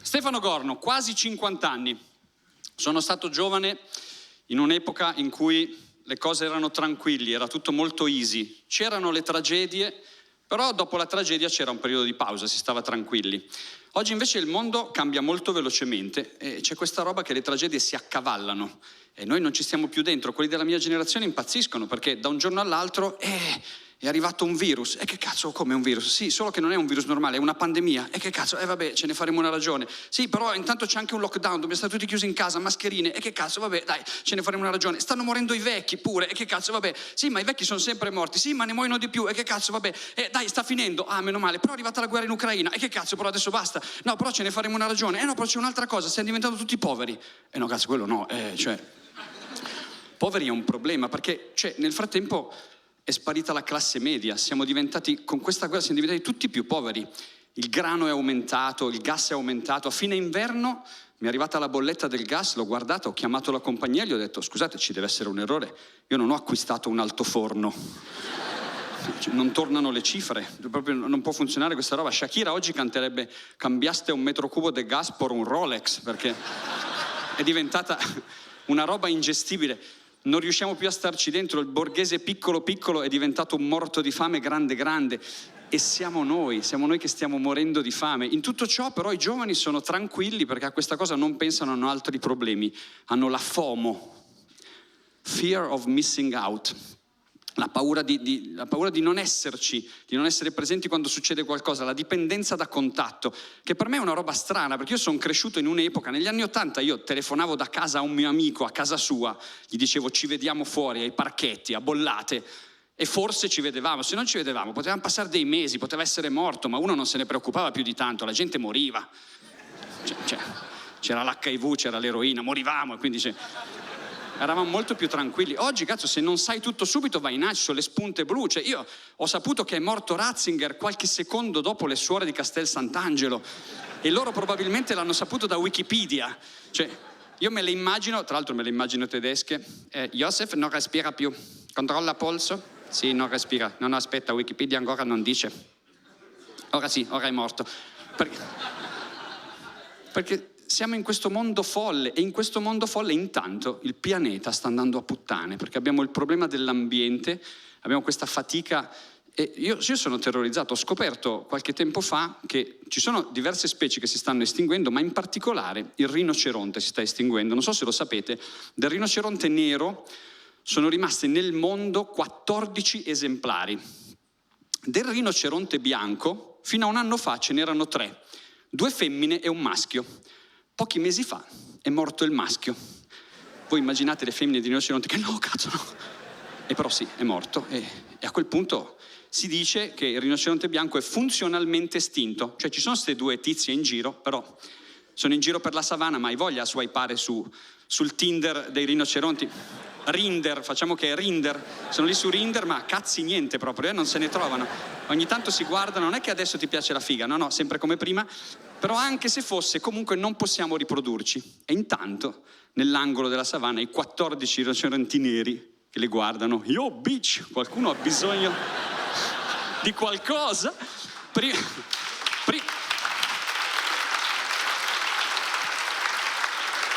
Stefano Gorno, quasi 50 anni. Sono stato giovane in un'epoca in cui le cose erano tranquilli, era tutto molto easy. C'erano le tragedie, però dopo la tragedia c'era un periodo di pausa, si stava tranquilli. Oggi invece il mondo cambia molto velocemente e c'è questa roba che le tragedie si accavallano e noi non ci stiamo più dentro. Quelli della mia generazione impazziscono perché da un giorno all'altro è arrivato un virus. E che cazzo, come un virus? Sì, solo che non è un virus normale, è una pandemia. E che cazzo, vabbè, ce ne faremo una ragione. Sì, però intanto c'è anche un lockdown, dobbiamo stare tutti chiusi in casa, mascherine. E che cazzo, vabbè, dai, ce ne faremo una ragione. Stanno morendo i vecchi pure. E che cazzo, vabbè. Sì, ma i vecchi sono sempre morti. Sì, ma ne muoiono di più. E che cazzo, vabbè. Dai, sta finendo. Ah, meno male. Però è arrivata la guerra in Ucraina. E che cazzo, però adesso basta. No, però ce ne faremo una ragione. No, però c'è un'altra cosa, stiamo diventando tutti poveri. No, cazzo, quello no. Poveri è un problema perché, nel frattempo è sparita la classe media, con questa guerra siamo diventati tutti più poveri. Il grano è aumentato, il gas è aumentato. A fine inverno mi è arrivata la bolletta del gas, l'ho guardata, ho chiamato la compagnia e gli ho detto: scusate, ci deve essere un errore, io non ho acquistato un altoforno. Non tornano le cifre, proprio non può funzionare questa roba. Shakira oggi canterebbe: cambiaste un metro cubo di gas per un Rolex, perché è diventata una roba ingestibile. Non riusciamo più a starci dentro, il borghese piccolo piccolo è diventato un morto di fame grande grande e siamo noi che stiamo morendo di fame. In tutto ciò però i giovani sono tranquilli perché a questa cosa non pensano, hanno altri problemi, hanno la FOMO, fear of missing out. La paura di non esserci, di non essere presenti quando succede qualcosa, la dipendenza da contatto, che per me è una roba strana, perché io sono cresciuto in un'epoca, negli anni '80 io telefonavo da casa a un mio amico, a casa sua, gli dicevo ci vediamo fuori, ai parchetti, a Bollate, e forse ci vedevamo. Se non ci vedevamo, potevano passare dei mesi, poteva essere morto, ma uno non se ne preoccupava più di tanto, la gente moriva. C'era l'HIV, c'era l'eroina, morivamo, e quindi eravamo molto più tranquilli. Oggi, cazzo, se non sai tutto subito vai in ACIO, le spunte blu. Io ho saputo che è morto Ratzinger qualche secondo dopo le suore di Castel Sant'Angelo e loro probabilmente l'hanno saputo da Wikipedia. Io me le immagino, tra l'altro me le immagino tedesche. Josef non respira più, controlla polso? Sì, non respira. No, aspetta, Wikipedia ancora non dice. Ora sì, ora è morto. Perché siamo in questo mondo folle e in questo mondo folle intanto il pianeta sta andando a puttane perché abbiamo il problema dell'ambiente, abbiamo questa fatica e io sono terrorizzato. Ho scoperto qualche tempo fa che ci sono diverse specie che si stanno estinguendo, ma in particolare il rinoceronte si sta estinguendo. Non so se lo sapete, del rinoceronte nero sono rimasti nel mondo 14 esemplari. Del rinoceronte bianco fino a un anno fa ce n'erano 3, 2 femmine e un maschio. Pochi mesi fa è morto il maschio. Voi immaginate le femmine di rinoceronte che no, cazzo no. E però sì, è morto e a quel punto si dice che il rinoceronte bianco è funzionalmente estinto. Ci sono queste 2 tizie in giro, però sono in giro per la savana, ma hai voglia a swipare sul Tinder dei rinoceronti? Rinder, facciamo che è Rinder. Sono lì su Rinder, ma cazzi niente proprio, non se ne trovano. Ogni tanto si guardano, non è che adesso ti piace la figa, no, sempre come prima. Però anche se fosse, comunque non possiamo riprodurci. E intanto, nell'angolo della savana, i 14 rinoceronti neri che le guardano. Yo, bitch, qualcuno ha bisogno di qualcosa?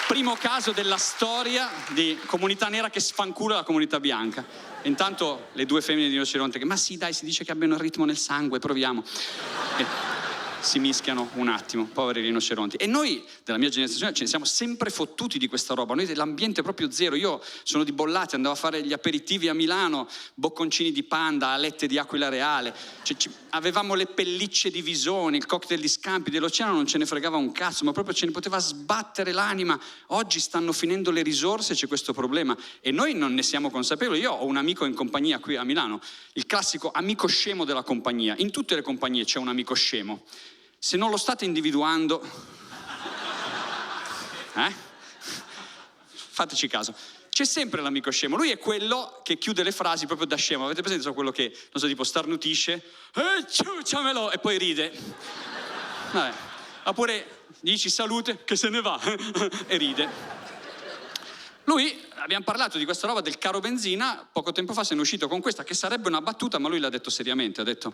Primo caso della storia di comunità nera che sfancula la comunità bianca. E intanto le 2 femmine di rinoceronte che, ma sì dai, si dice che abbiano il ritmo nel sangue, proviamo. Si mischiano un attimo, poveri rinoceronti. E noi della mia generazione ce ne siamo sempre fottuti di questa roba. Noi dell'ambiente proprio zero. Io sono di Bollate, andavo a fare gli aperitivi a Milano, bocconcini di panda, alette di aquila reale. Avevamo le pellicce di visoni, il cocktail di scampi dell'oceano, non ce ne fregava un cazzo, ma proprio ce ne poteva sbattere l'anima. Oggi stanno finendo le risorse, c'è questo problema e noi non ne siamo consapevoli. Io ho un amico in compagnia qui a Milano, il classico amico scemo della compagnia. In tutte le compagnie c'è un amico scemo. Se non lo state individuando, fateci caso, c'è sempre l'amico scemo. Lui è quello che chiude le frasi proprio da scemo. Avete presente quello che, non so, tipo starnutisce ciucciamelo e poi ride. Vabbè. Oppure dici salute che se ne va e ride. Lui abbiamo parlato di questa roba del caro benzina, poco tempo fa se ne è uscito con questa, che sarebbe una battuta, ma lui l'ha detto seriamente, ha detto,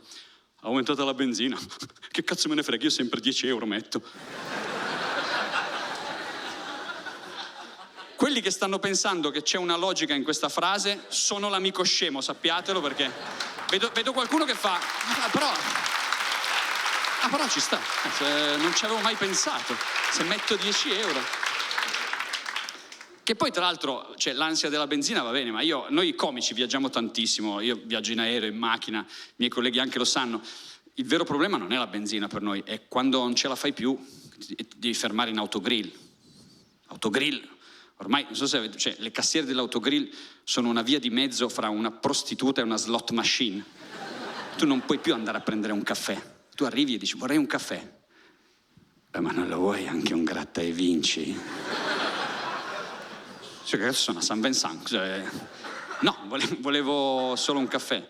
è aumentata la benzina, che cazzo me ne frega, io sempre 10 euro metto. Quelli che stanno pensando che c'è una logica in questa frase sono l'amico scemo, sappiatelo, perché vedo qualcuno che fa, però ci sta, non ci avevo mai pensato, se metto 10 euro. Che poi tra l'altro, cioè, l'ansia della benzina va bene, ma noi comici viaggiamo tantissimo, io viaggio in aereo, in macchina, i miei colleghi anche lo sanno. Il vero problema non è la benzina per noi, è quando non ce la fai più, devi fermare in autogrill. Autogrill. Ormai, non so se avete, cioè, le cassiere dell'autogrill sono una via di mezzo fra una prostituta e una slot machine. Tu non puoi più andare a prendere un caffè. Tu arrivi e dici, vorrei un caffè. Ma non lo vuoi anche un gratta e vinci? Cioè, che sono a San Vincent. Cioè, no, volevo solo un caffè.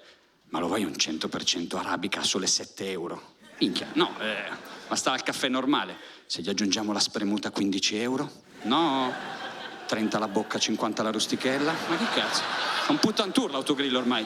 Ma lo vuoi un 100% arabica a sole 7 euro? Minchia, no, ma sta al caffè normale. Se gli aggiungiamo la spremuta 15 euro? No. 30 la bocca, 50 la rustichella? Ma che cazzo? È un puttantour l'autogrill ormai.